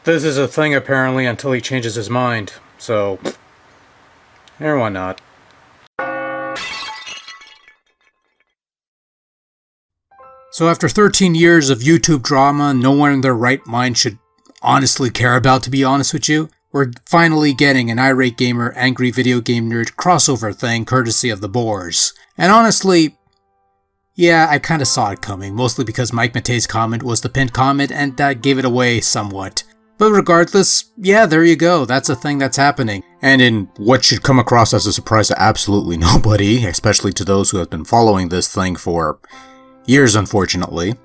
This is a thing apparently until he changes his mind, so... or why not? So after 13 years of YouTube drama no one in their right mind should honestly care about, to be honest with you, we're finally getting an Irate Gamer Angry Video Game Nerd crossover thing courtesy of the Boars. And honestly, yeah, I kinda saw it coming, mostly because Mike Matei's comment was the pinned comment and that gave it away somewhat. But regardless, yeah, there you go, that's a thing that's happening. And in what should come across as a surprise to absolutely nobody, especially to those who have been following this thing for years, unfortunately,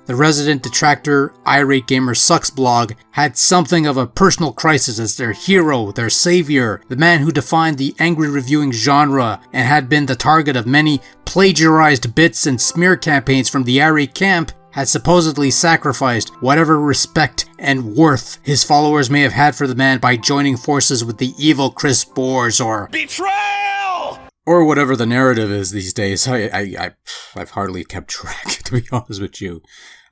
the resident detractor Irate Gamer Sucks blog had something of a personal crisis as their hero, their savior, the man who defined the angry reviewing genre and had been the target of many plagiarized bits and smear campaigns from the Irate camp, had supposedly sacrificed whatever respect and worth his followers may have had for the man by joining forces with the evil Chris Boars or betrayal! Or whatever the narrative is these days. I've hardly kept track, to be honest with you.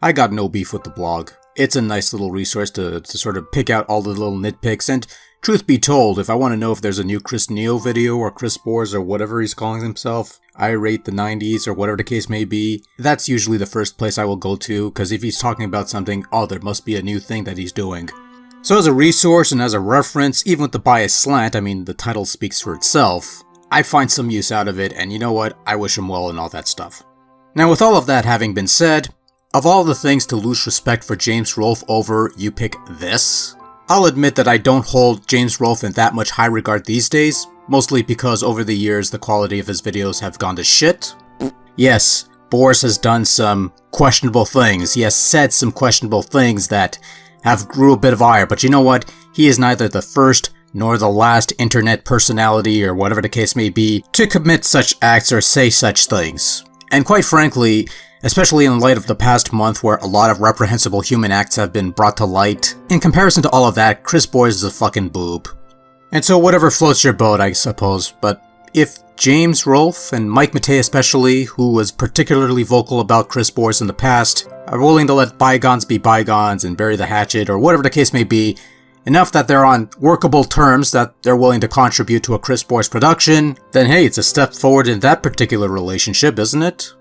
I got no beef with the blog. It's a nice little resource to sort of pick out all the little nitpicks, and truth be told, if I want to know if there's a new Chris Neo video or Chris Boars or whatever he's calling himself, Irate the 90s or whatever the case may be, that's usually the first place I will go to, because if he's talking about something, oh, there must be a new thing that he's doing. So as a resource and as a reference, even with the biased slant, I mean, the title speaks for itself, I find some use out of it, and you know what, I wish him well and all that stuff. Now with all of that having been said, of all the things to lose respect for James Rolfe over, you pick this? I'll admit that I don't hold James Rolfe in that much high regard these days, mostly because over the years the quality of his videos have gone to shit. Yes, Boris has done some questionable things, he has said some questionable things that have grew a bit of ire, but you know what, he is neither the first nor the last internet personality or whatever the case may be to commit such acts or say such things. And quite frankly, especially in light of the past month where a lot of reprehensible human acts have been brought to light, in comparison to all of that, Chris Boars is a fucking boob. And so whatever floats your boat, I suppose, but if James Rolfe, and Mike Matei especially, who was particularly vocal about Chris Boars in the past, are willing to let bygones be bygones and bury the hatchet, or whatever the case may be, enough that they're on workable terms that they're willing to contribute to a Chris Boars production, then hey, it's a step forward in that particular relationship, isn't it?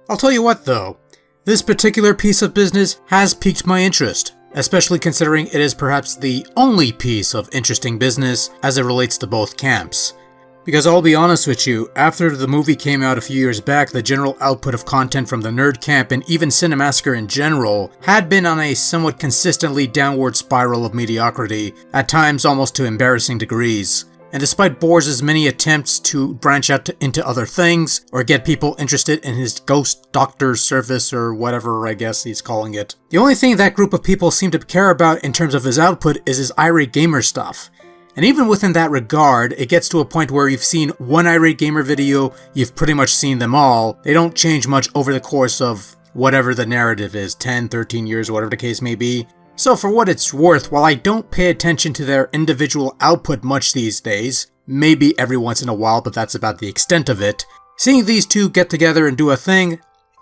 I'll tell you what though, this particular piece of business has piqued my interest, especially considering it is perhaps the only piece of interesting business as it relates to both camps. Because I'll be honest with you, after the movie came out a few years back, the general output of content from the nerd camp and even Cinemassacre in general had been on a somewhat consistently downward spiral of mediocrity, at times almost to embarrassing degrees. And despite Boars' many attempts to branch out into other things, or get people interested in his ghost doctor service or whatever I guess he's calling it, the only thing that group of people seem to care about in terms of his output is his Irate Gamer stuff. And even within that regard, it gets to a point where you've seen one Irate Gamer video, you've pretty much seen them all. They don't change much over the course of whatever the narrative is, 10, 13 years, whatever the case may be. So for what it's worth, while I don't pay attention to their individual output much these days, maybe every once in a while, but that's about the extent of it, seeing these two get together and do a thing,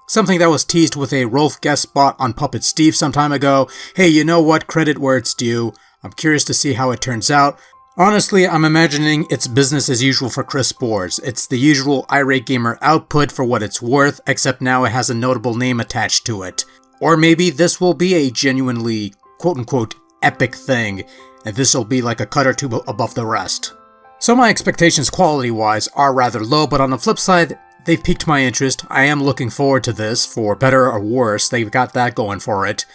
something that was teased with a Rolfe guest spot on Puppet Steve some time ago, hey, you know what, credit where it's due, I'm curious to see how it turns out. Honestly, I'm imagining it's business as usual for Chris Boars. It's the usual Irate Gamer output for what it's worth, except now it has a notable name attached to it. Or maybe this will be a genuinely quote-unquote epic thing, and this will be like a cut or two above the rest. So my expectations quality-wise are rather low, but on the flip side, they've piqued my interest. I am looking forward to this, for better or worse, they've got that going for it.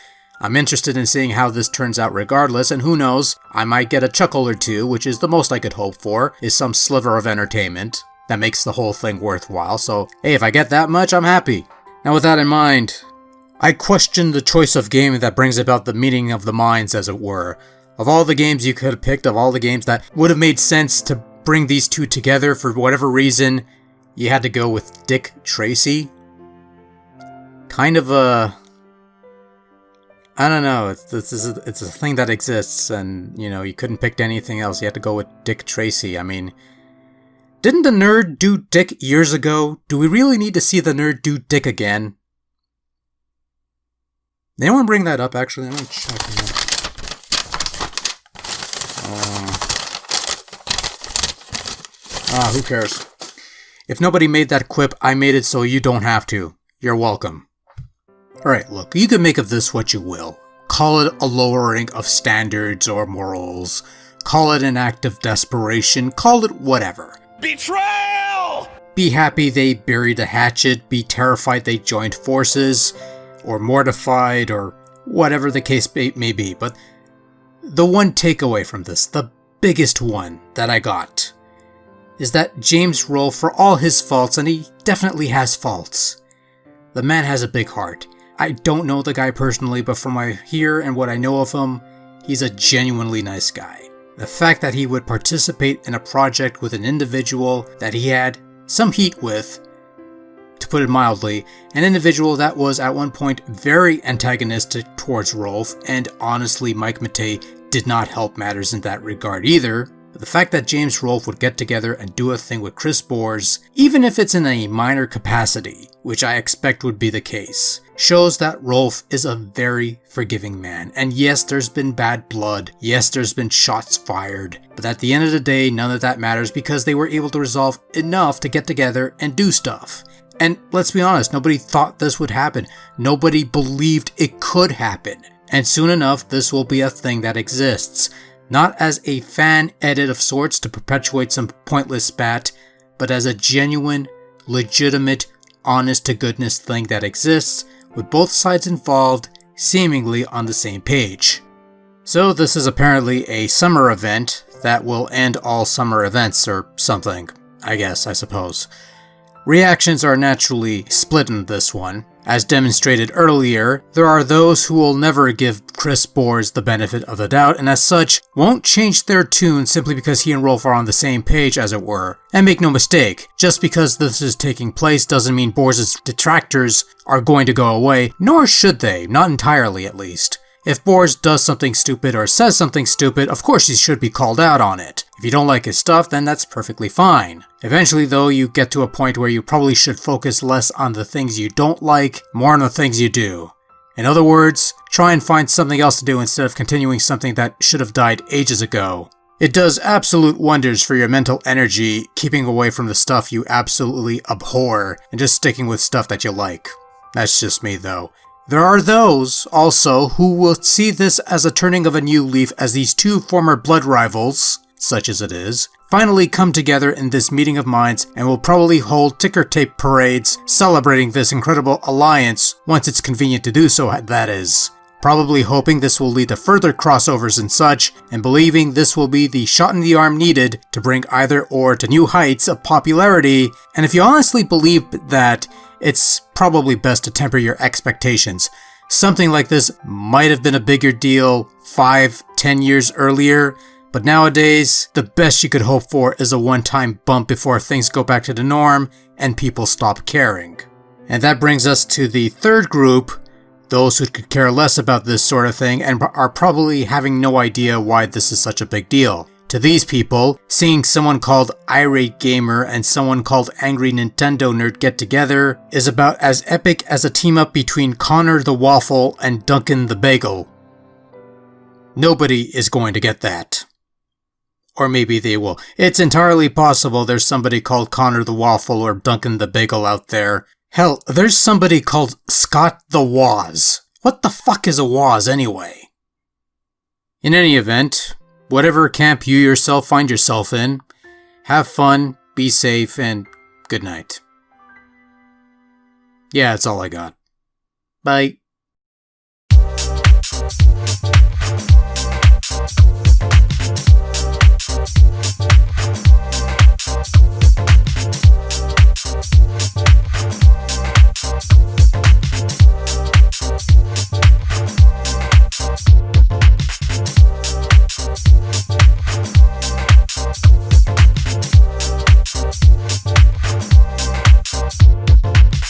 I'm interested in seeing how this turns out regardless, and who knows, I might get a chuckle or two, which is the most I could hope for, is some sliver of entertainment that makes the whole thing worthwhile, so hey, if I get that much, I'm happy. Now with that in mind, I question the choice of game that brings about the meeting of the minds, as it were. Of all the games you could have picked, of all the games that would have made sense to bring these two together for whatever reason, you had to go with Dick Tracy. Kind of a... I don't know, it's a thing that exists, and, you know, you couldn't pick anything else, you had to go with Dick Tracy. I mean, didn't the nerd do Dick years ago? Do we really need to see the nerd do Dick again? Did anyone bring that up, actually? I'm gonna check. Who cares? If nobody made that quip, I made it so you don't have to. You're welcome. Alright, look, you can make of this what you will. Call it a lowering of standards or morals. Call it an act of desperation. Call it whatever. Betrayal! Be happy they buried the hatchet. Be terrified they joined forces. Or mortified, or whatever the case may be. But the one takeaway from this, the biggest one that I got, is that James Rolfe, for all his faults, and he definitely has faults, the man has a big heart. I don't know the guy personally, but from what I hear and what I know of him, he's a genuinely nice guy. The fact that he would participate in a project with an individual that he had some heat with, to put it mildly, an individual that was at one point very antagonistic towards Rolfe, and honestly Mike Matei did not help matters in that regard either. But the fact that James Rolfe would get together and do a thing with Chris Bores, even if it's in a minor capacity, which I expect would be the case, shows that Rolfe is a very forgiving man. And yes, there's been bad blood, yes, there's been shots fired, but at the end of the day, none of that matters because they were able to resolve enough to get together and do stuff. And let's be honest, nobody thought this would happen. Nobody believed it could happen. And soon enough, this will be a thing that exists. Not as a fan edit of sorts to perpetuate some pointless spat, but as a genuine, legitimate, honest-to-goodness thing that exists, with both sides involved seemingly on the same page. So this is apparently a summer event that will end all summer events or something, I suppose. Reactions are naturally split in this one. As demonstrated earlier, there are those who will never give Chris Bores the benefit of the doubt and as such won't change their tune simply because he and Rolfe are on the same page as it were. And make no mistake, just because this is taking place doesn't mean Bores' detractors are going to go away, nor should they, not entirely at least. If Bores does something stupid or says something stupid, of course he should be called out on it. If you don't like his stuff, then that's perfectly fine. Eventually though, you get to a point where you probably should focus less on the things you don't like, more on the things you do. In other words, try and find something else to do instead of continuing something that should have died ages ago. It does absolute wonders for your mental energy, keeping away from the stuff you absolutely abhor and just sticking with stuff that you like. That's just me though. There are those, also, who will see this as a turning of a new leaf as these two former blood rivals, such as it is, finally come together in this meeting of minds and will probably hold ticker tape parades celebrating this incredible alliance once it's convenient to do so, that is. Probably hoping this will lead to further crossovers and such, and believing this will be the shot in the arm needed to bring either or to new heights of popularity, and if you honestly believe that, it's probably best to temper your expectations. Something like this might have been a bigger deal 5-10 years earlier, but nowadays, the best you could hope for is a one-time bump before things go back to the norm and people stop caring. And that brings us to the third group, those who could care less about this sort of thing and are probably having no idea why this is such a big deal. To these people, seeing someone called Irate Gamer and someone called Angry Nintendo Nerd get together is about as epic as a team-up between Connor the Waffle and Duncan the Bagel. Nobody is going to get that. Or maybe they will. It's entirely possible there's somebody called Connor the Waffle or Duncan the Bagel out there. Hell, there's somebody called Scott the Waz. What the fuck is a Waz anyway? In any event, whatever camp you yourself find yourself in, have fun, be safe, and good night. Yeah, that's all I got. Bye.